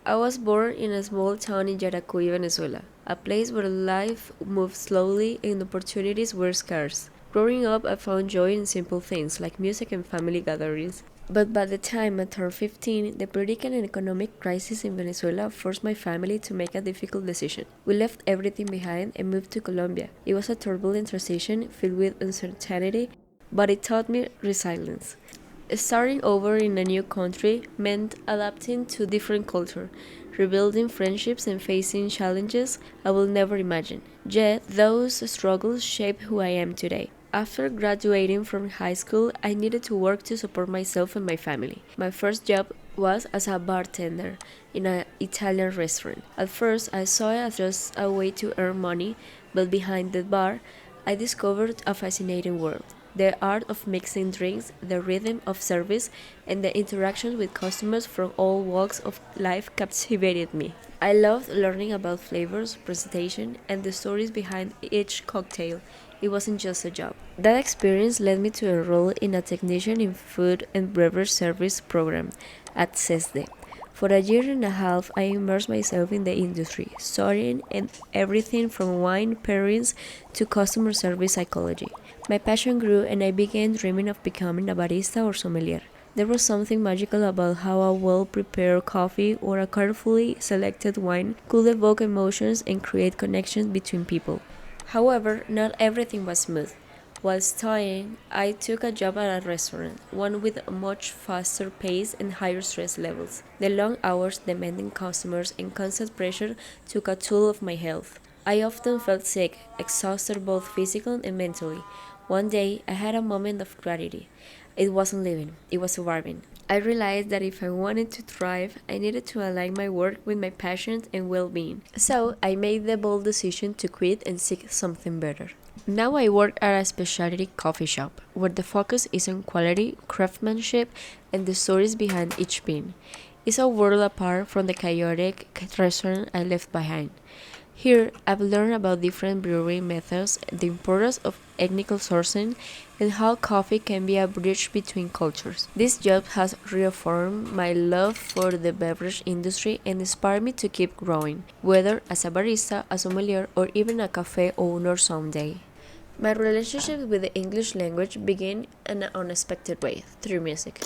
I was born in a small town in Yaracuy, Venezuela, a place where life moved slowly and opportunities were scarce. Growing up, I found joy in simple things like music and family gatherings. But by the time I turned 15, the political and economic crisis in Venezuela forced my family to make a difficult decision. We left everything behind and moved to Colombia. It was a turbulent transition filled with uncertainty, but it taught me resilience. Starting over in a new country meant adapting to different culture, rebuilding friendships and facing challenges I will never imagine. Yet those struggles shaped who I am today. After graduating from high school, I needed to work to support myself and my family. My first job was as a bartender in an Italian restaurant. At first, I saw it as just a way to earn money, but behind the bar, I discovered a fascinating world. The art of mixing drinks, the rhythm of service, and the interactions with customers from all walks of life captivated me. I loved learning about flavors, presentation, and the stories behind each cocktail. It wasn't just a job. That experience led me to enroll in a technician in food and beverage service program at CESDE. For a year and a half, I immersed myself in the industry, studying everything from wine pairings to customer service psychology. My passion grew and I began dreaming of becoming a barista or sommelier. There was something magical about how a well prepared coffee or a carefully selected wine could evoke emotions and create connections between people. However, not everything was smooth. While studying, I took a job at a restaurant, one with a much faster pace and higher stress levels. The long hours, demanding customers, and constant pressure took a toll of my health. I often felt sick, exhausted both physically and mentally. One day, I had a moment of clarity. It wasn't living, it was surviving. I realized that if I wanted to thrive, I needed to align my work with my passions and well being. So I made the bold decision to quit and seek something better. Now I work at a specialty coffee shop where the focus is on quality, craftsmanship, and the stories behind each bean. It's a world apart from the chaotic restaurant I left behind. Here, I've learned about different brewing methods, the importance of ethical sourcing, and how coffee can be a bridge between cultures. This job has reaffirmed my love for the beverage industry and inspired me to keep growing, whether as a barista, a sommelier, or even a cafe owner someday. My relationship with the English language began in an unexpected way through music.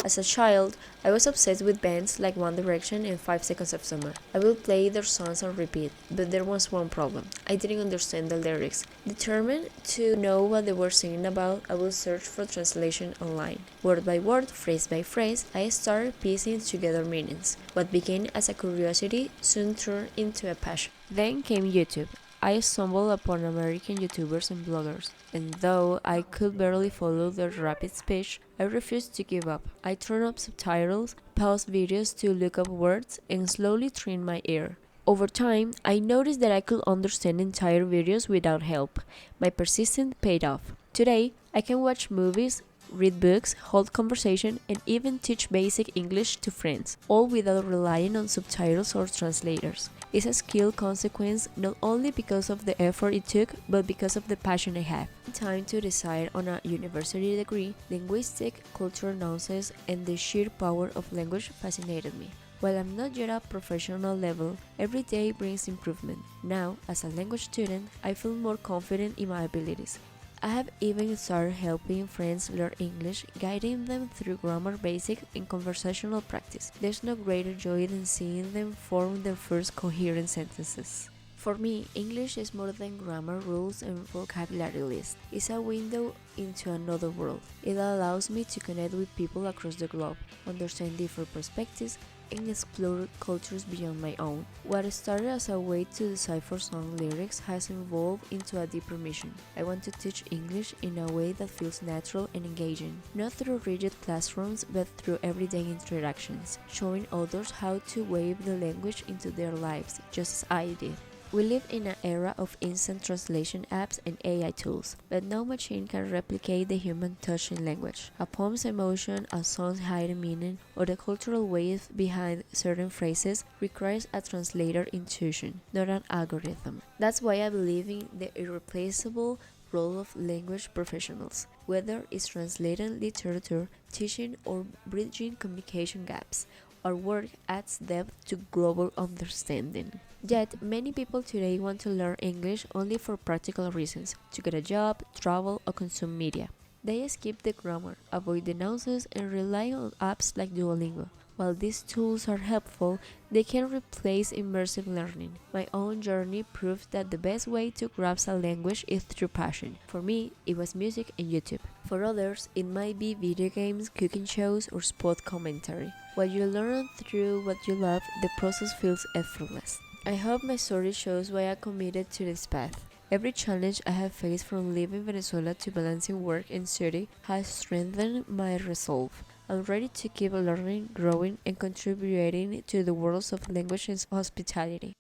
As a child, I was obsessed with bands like One Direction and 5 Seconds of Summer. I would play their songs on repeat, but there was one problem. I didn't understand the lyrics. Determined to know what they were singing about, I would search for translation online. Word by word, phrase by phrase, I started piecing together meanings. What began as a curiosity soon turned into a passion. Then came YouTube. I stumbled upon American YouTubers and bloggers, and though I could barely follow their rapid speech, I refused to give up. I turned up subtitles, paused videos to look up words, and slowly trained my ear. Over time, I noticed that I could understand entire videos without help. My persistence paid off. Today, I can watch movies, read books, hold conversation, and even teach basic English to friends, all without relying on subtitles or translators. It's a skill consequence not only because of the effort it took, but because of the passion I have. Time to decide on a university degree, linguistic, cultural nuances, and the sheer power of language fascinated me. While I'm not yet at professional level, every day brings improvement. Now, as a language student, I feel more confident in my abilities. I have even started helping friends learn English, guiding them through grammar basics and conversational practice. There's no greater joy than seeing them form their first coherent sentences. For me, English is more than grammar rules and vocabulary lists. It's a window into another world. It allows me to connect with people across the globe, understand different perspectives, and explore cultures beyond my own. What started as a way to decipher song lyrics has evolved into a deeper mission. I want to teach English in a way that feels natural and engaging, not through rigid classrooms but through everyday interactions, showing others how to weave the language into their lives, just as I did. We live in an era of instant translation apps and AI tools, but no machine can replicate the human touch in language. A poem's emotion, a song's hidden meaning, or the cultural weight behind certain phrases requires a translator intuition, not an algorithm. That's why I believe in the irreplaceable role of language professionals, whether it's translating literature, teaching, or bridging communication gaps. Our work adds depth to global understanding. Yet, many people today want to learn English only for practical reasons, to get a job, travel, or consume media. They skip the grammar, avoid the nuances, and rely on apps like Duolingo. While these tools are helpful, they can replace immersive learning. My own journey proved that the best way to grasp a language is through passion. For me, it was music and YouTube. For others, it might be video games, cooking shows, or sport commentary. While you learn through what you love, the process feels effortless. I hope my story shows why I committed to this path. Every challenge I have faced from leaving Venezuela to balancing work and study has strengthened my resolve. I'm ready to keep learning, growing, and contributing to the worlds of language and hospitality.